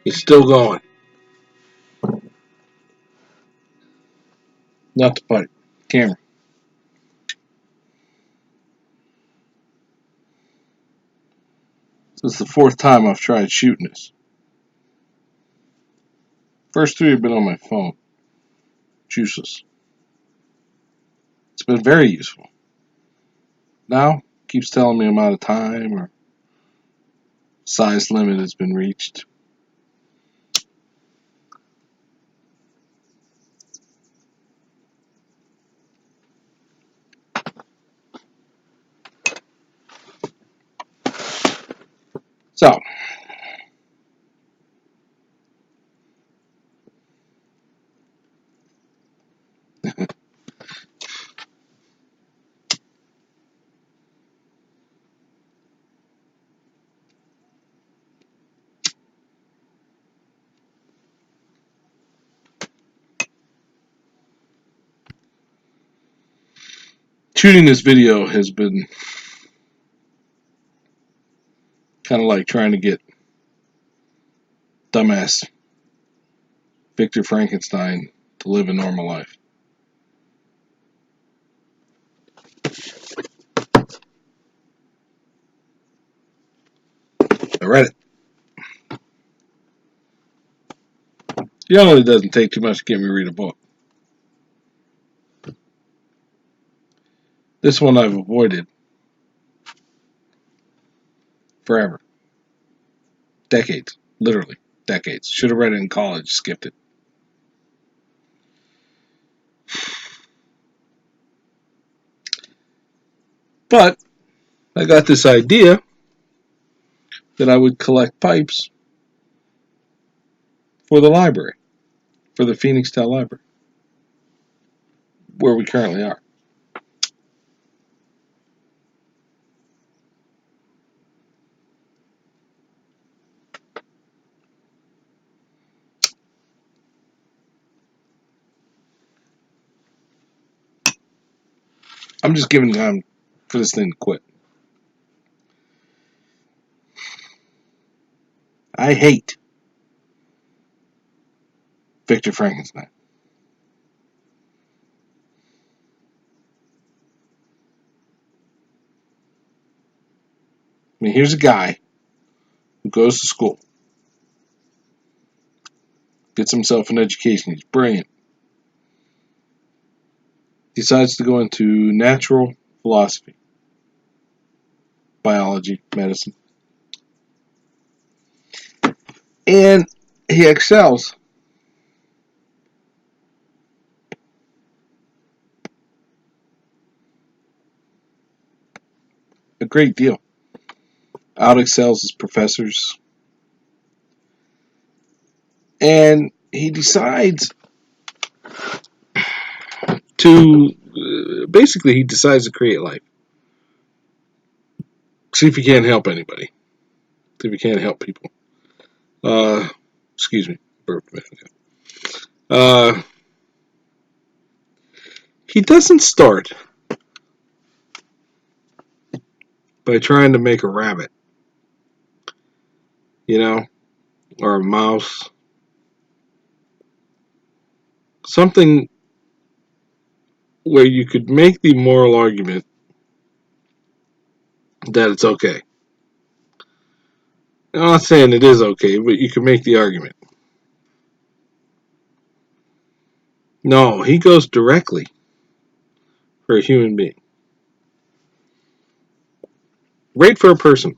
It's still going. Not the pipe. Camera. This is the fourth time I've tried shooting this. First three have been on my phone. Useless. It's been very useful. Now, keeps telling me I'm out of time or size limit has been reached. So, shooting this video has been kind of like trying to get dumbass Victor Frankenstein to live a normal life. I read it. It doesn't take too much to get me to read a book. This one I've avoided forever. Decades. Literally. Decades. Should have read it in college, skipped it. But I got this idea that I would collect pipes for the library, for the Phoenixtown Library, where we currently are. I'm just giving time for this thing to quit. I hate Victor Frankenstein. I mean, here's a guy who goes to school, gets himself an education, he's brilliant, decides to go into natural philosophy, biology, medicine, and he excels. A great deal. Out excels his professors. And he decides he decides to create life. See if he can't help anybody. See if he can't help people. Excuse me. Burped. He doesn't start by trying to make a rabbit, or a mouse. Something where you could make the moral argument that it's okay. I'm not saying it is okay, but you can make the argument. No, he goes directly for a human being. Right for a person.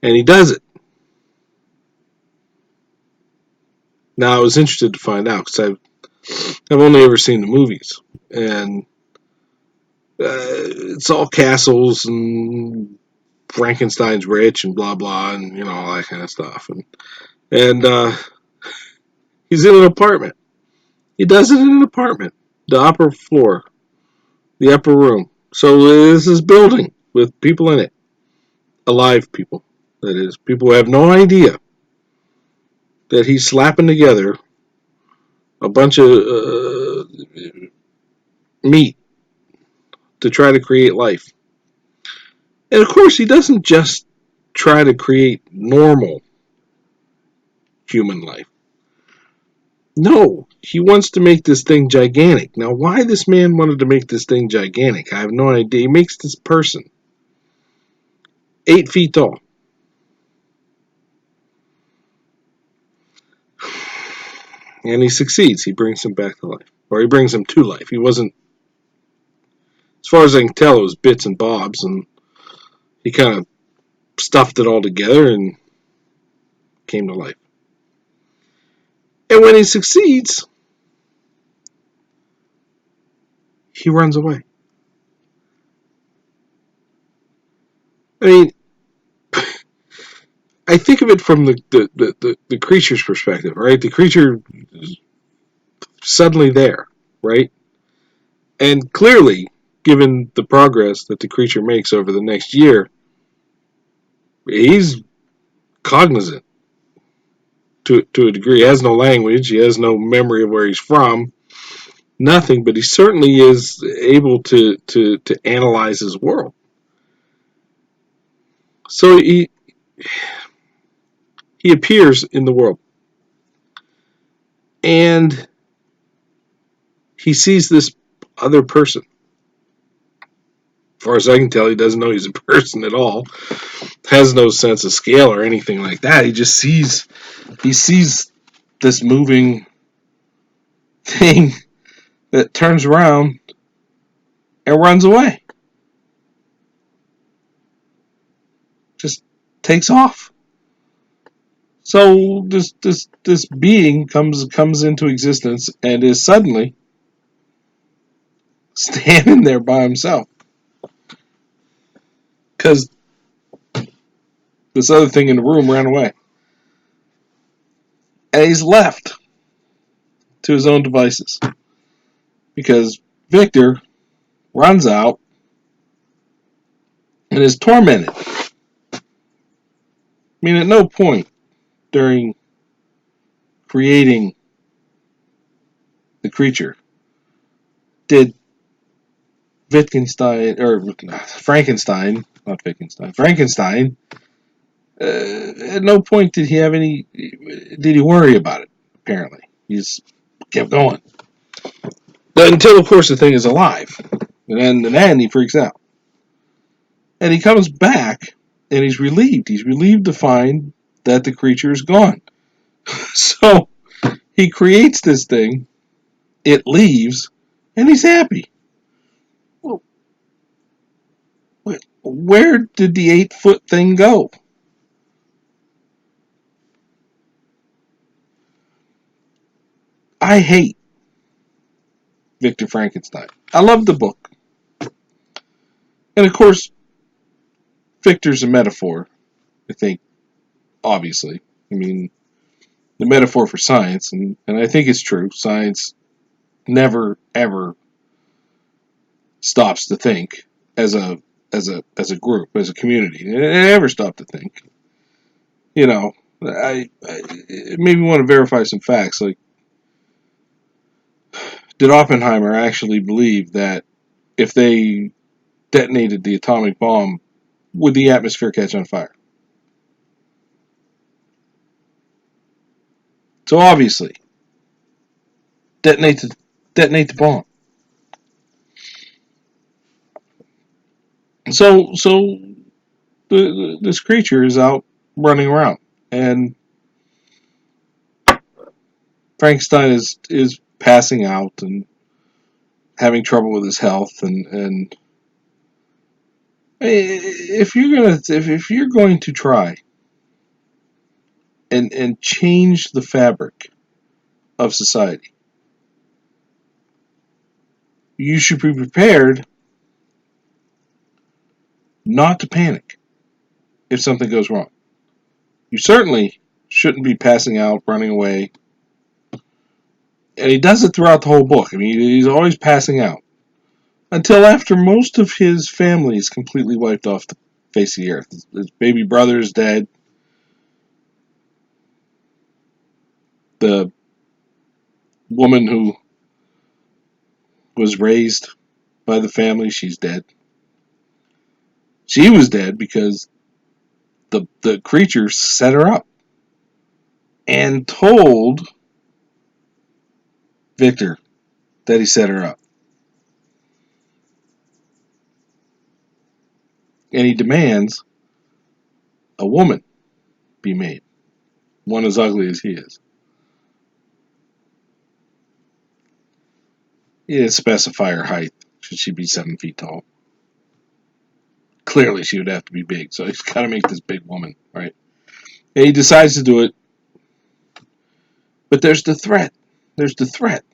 And he does it. Now, I was interested to find out because I've only ever seen the movies. And it's all castles and Frankenstein's rich and blah, blah, and, all that kind of stuff. And he's in an apartment. He does it in an apartment. The upper floor. The upper room. So this is building with people in it. Alive people. That is, people who have no idea that he's slapping together a bunch of meat to try to create life. And of course, he doesn't just try to create normal human life. No, he wants to make this thing gigantic. Now, why this man wanted to make this thing gigantic, I have no idea. He makes this person 8 feet tall. And he succeeds. He brings him back to life. Or he brings him to life. He wasn't, as far as I can tell, it was bits and bobs. And he kind of stuffed it all together and came to life. And when he succeeds, he runs away. I mean, I think of it from the creature's perspective, right? The creature is suddenly there, right? And clearly, given the progress that the creature makes over the next year, he's cognizant to a degree. He has no language, he has no memory of where he's from, nothing, but he certainly is able to analyze his world. So he appears in the world, and he sees this other person. As far as I can tell, he doesn't know he's a person at all. Has no sense of scale or anything like that. He sees this moving thing that turns around and runs away. Just takes off. So this being comes into existence and is suddenly standing there by himself because this other thing in the room ran away, and he's left to his own devices because Victor runs out and is tormented. I mean, at no point during creating the creature did Wittgenstein or Frankenstein, not Wittgenstein, Frankenstein. At no point did he have any. Did he worry about it? Apparently, he's kept going until, of course, the thing is alive, and then he freaks out, and he comes back, and he's relieved. He's relieved to find that the creature is gone. So he creates this thing. It leaves, and he's happy. Well, where did the 8-foot thing go? I hate Victor Frankenstein. I love the book. And of course, Victor's a metaphor, I think, obviously. I mean, the metaphor for science, and I think it's true. Science never, ever stops to think as a group, as a community. It never stopped to think. You know, I maybe want to verify some facts. Like, did Oppenheimer actually believe that if they detonated the atomic bomb, would the atmosphere catch on fire? So obviously, detonate the detonate the bomb. So this creature is out running around, and Frankenstein is passing out and having trouble with his health, and if you're going to try and change the fabric of society, you should be prepared not to panic if something goes wrong. You certainly shouldn't be passing out, running away, and he does it throughout the whole book. I mean, he's always passing out until after most of his family is completely wiped off the face of the earth. His baby brother is dead. The woman who was raised by the family, she's dead. She was dead because The creature set her up and told Victor that he set her up. And he demands a woman be made, one as ugly as he is. He didn't specify her height. Should she be 7 feet tall? Clearly, she would have to be big, so he's got to make this big woman, right? And he decides to do it, but there's the threat. There's the threat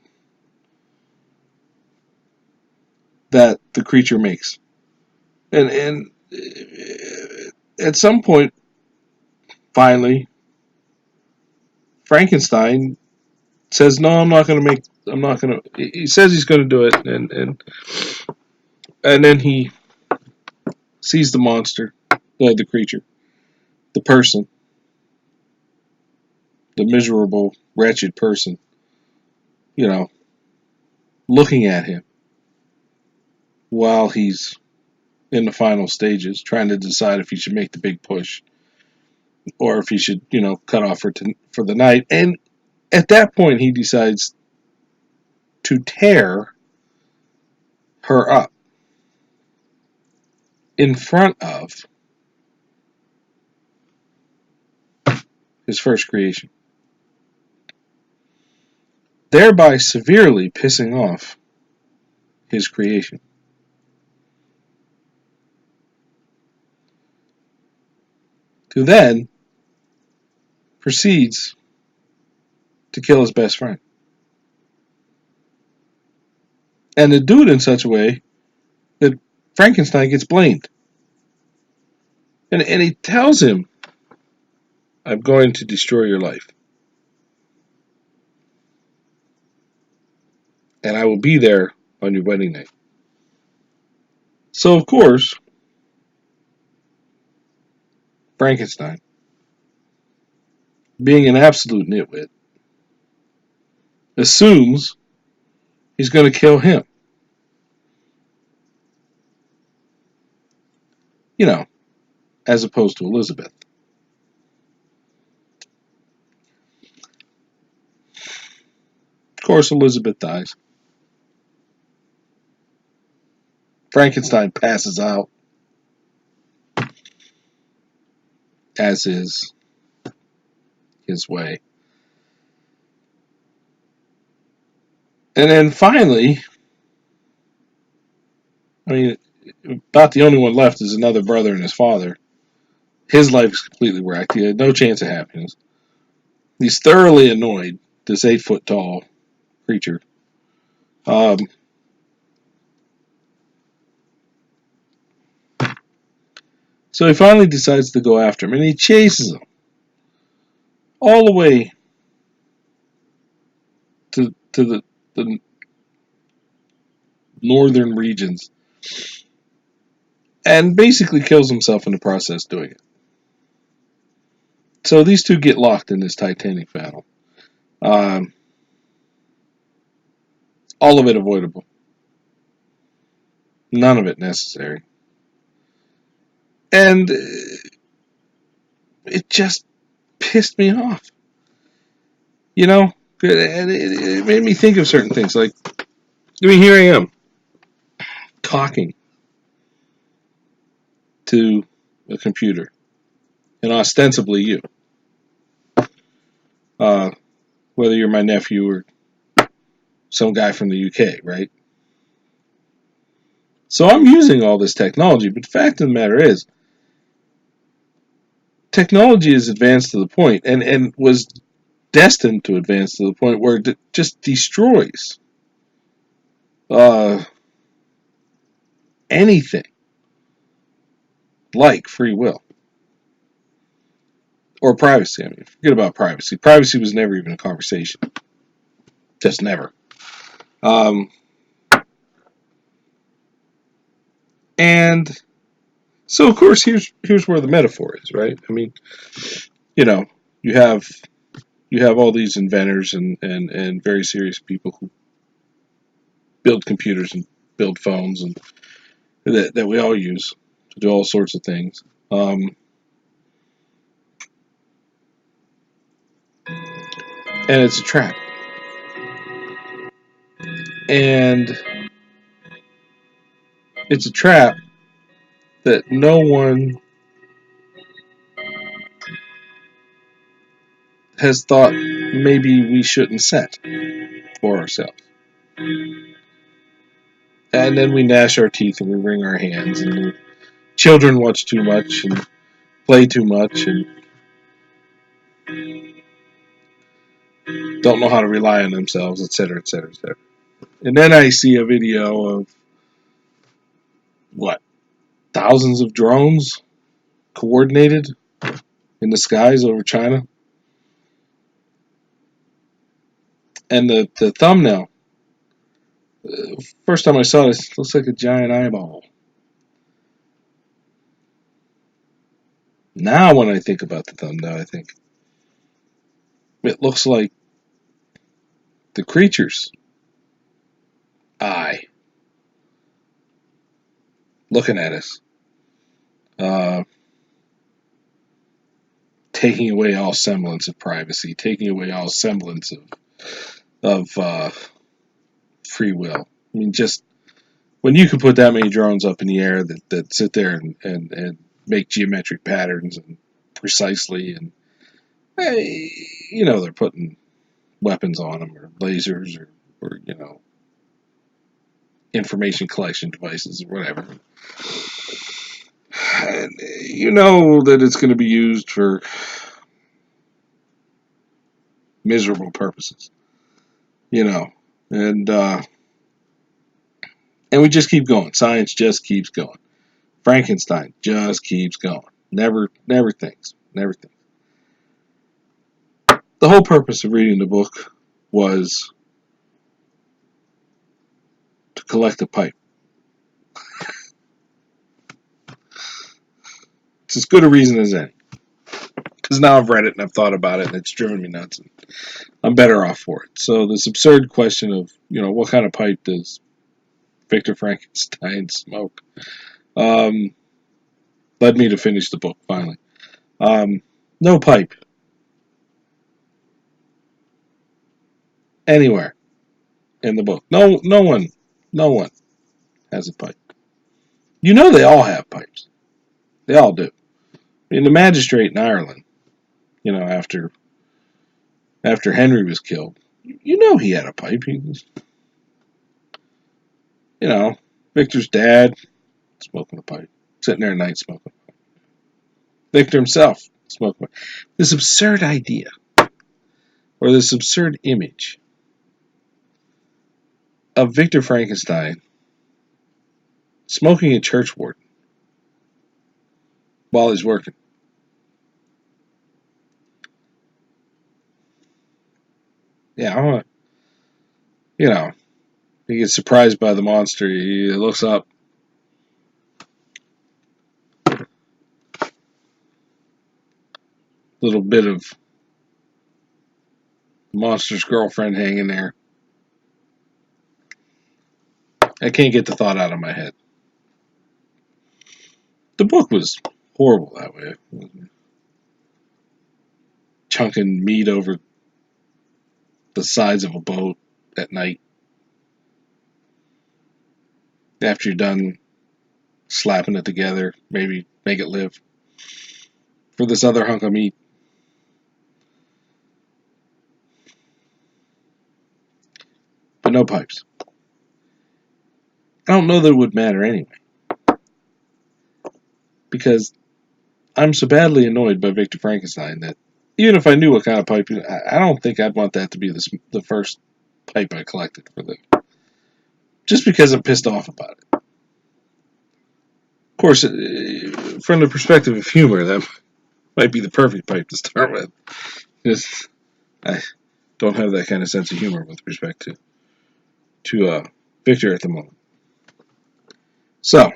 that the creature makes, and at some point, finally, Frankenstein says, "No, I'm not going to make. I'm not going to." He says he's going to do it, and then he sees the monster, the creature, the person, the miserable, wretched person, you know, looking at him while he's in the final stages, trying to decide if he should make the big push or if he should, cut off for the night. And at that point, he decides to tear her up in front of his first creation, thereby severely pissing off his creation. Who then proceeds to kill his best friend. And to do it in such a way that Frankenstein gets blamed. And he tells him, I'm going to destroy your life. And I will be there on your wedding night. So, of course, Frankenstein, being an absolute nitwit, assumes he's going to kill him. As opposed to Elizabeth. Of course, Elizabeth dies. Frankenstein passes out, as is his way. And then finally, about the only one left is another brother and his father. His life is completely wrecked. He had no chance of happiness. He's thoroughly annoyed, this 8 foot tall creature. Um, so he finally decides to go after him, and he chases him all the way to the northern regions, and basically kills himself in the process doing it. So these two get locked in this titanic battle. Um, all of it avoidable. None of it necessary. And it just pissed me off. It made me think of certain things. Like, here I am, talking to a computer, and ostensibly you. Whether you're my nephew or some guy from the UK, right? So I'm using all this technology, but the fact of the matter is, technology is advanced to the point, and was destined to advance to the point where it just destroys anything like free will or privacy. Forget about privacy. Privacy was never even a conversation. Just never. And so, of course, here's where the metaphor is, right? You know, you have all these inventors and very serious people who build computers and build phones and that we all use to do all sorts of things. And it's a trap. And it's a trap that no one has thought maybe we shouldn't set for ourselves. And then we gnash our teeth and we wring our hands, and the children watch too much and play too much and don't know how to rely on themselves, etc., etc., etc. And then I see a video of what, thousands of drones coordinated in the skies over China, and the thumbnail. First time I saw this, it looks like a giant eyeball. Now, when I think about the thumbnail, I think it looks like the creature's eye looking at us, uh, taking away all semblance of privacy, taking away all semblance of free will. I mean, just when you can put that many drones up in the air that sit there and make geometric patterns and precisely, and they're putting weapons on them or lasers or information collection devices or whatever. And you know that it's going to be used for miserable purposes, and we just keep going. Science just keeps going. Frankenstein just keeps going. Never thinks. Never thinks. The whole purpose of reading the book was to collect a pipe. It's as good a reason as any. Because now I've read it and I've thought about it and it's driven me nuts. And I'm better off for it. So this absurd question of, what kind of pipe does Victor Frankenstein smoke, led me to finish the book finally. No pipe anywhere in the book. No one has a pipe. They all have pipes. They all do. I mean, the magistrate in Ireland, after Henry was killed, he had a pipe. He was, Victor's dad smoking a pipe, sitting there at night smoking. Victor himself smoking. This absurd idea, or this absurd image of Victor Frankenstein smoking a churchwort while he's working. Yeah, I want to, he gets surprised by the monster. He looks up. Little bit of the monster's girlfriend hanging there. I can't get the thought out of my head. The book was horrible that way. Chunking meat over the sides of a boat at night. After you're done slapping it together, maybe make it live for this other hunk of meat. But no pipes. I don't know that it would matter anyway. Because I'm so badly annoyed by Victor Frankenstein that even if I knew what kind of pipe, I don't think I'd want that to be the first pipe I collected for the. Just because I'm pissed off about it. Of course, from the perspective of humor, that might be the perfect pipe to start with. Just, I don't have that kind of sense of humor with respect to Victor at the moment. So,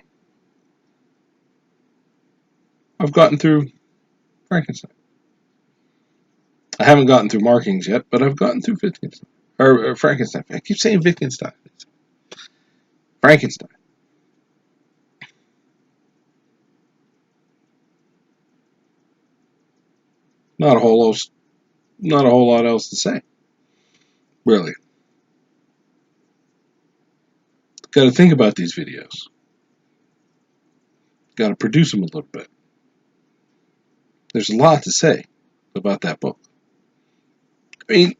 I've gotten through Frankenstein. I haven't gotten through Markings yet, but I've gotten through Wittgenstein. Or Frankenstein. I keep saying Wittgenstein. Frankenstein. Not a whole lot else to say. Really. Got to think about these videos. Got to produce them a little bit. There's a lot to say about that book. I mean,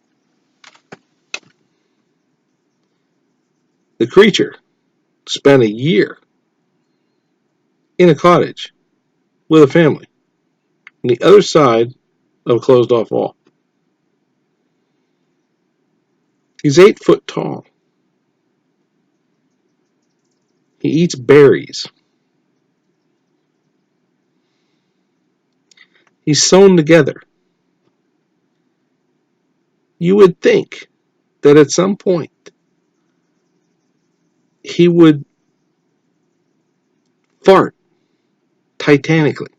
the creature spent a year in a cottage with a family on the other side of a closed off wall. He's 8 foot tall. He eats berries. He's sewn together. You would think that at some point he would fart titanically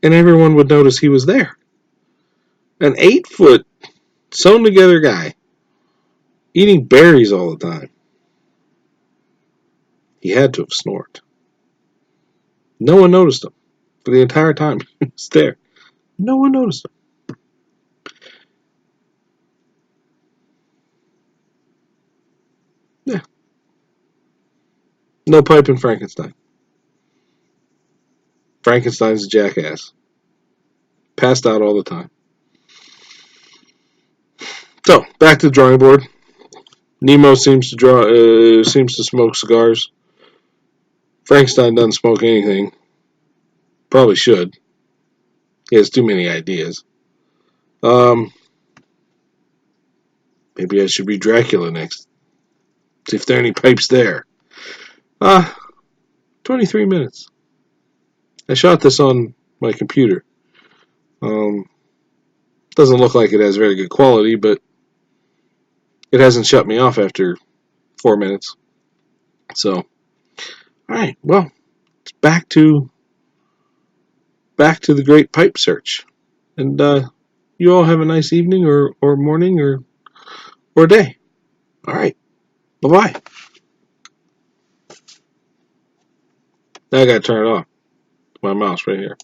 and everyone would notice he was there. An 8 foot sewn together guy eating berries all the time. He had to have snored. No one noticed him for the entire time he was there. No one noticed him. Yeah. No pipe in Frankenstein. Frankenstein's a jackass. Passed out all the time. So, back to the drawing board. Nemo seems to smoke cigars. Frankenstein doesn't smoke anything. Probably should. He has too many ideas. Um, Maybe I should read Dracula next. See if there are any pipes there. 23 minutes. I shot this on my computer. Doesn't look like it has very good quality, but it hasn't shut me off after 4 minutes. So, all right. Well, it's back to the great pipe search, and you all have a nice evening or morning or day. All right. Bye bye. Now I got to turn it off. My mouse right here.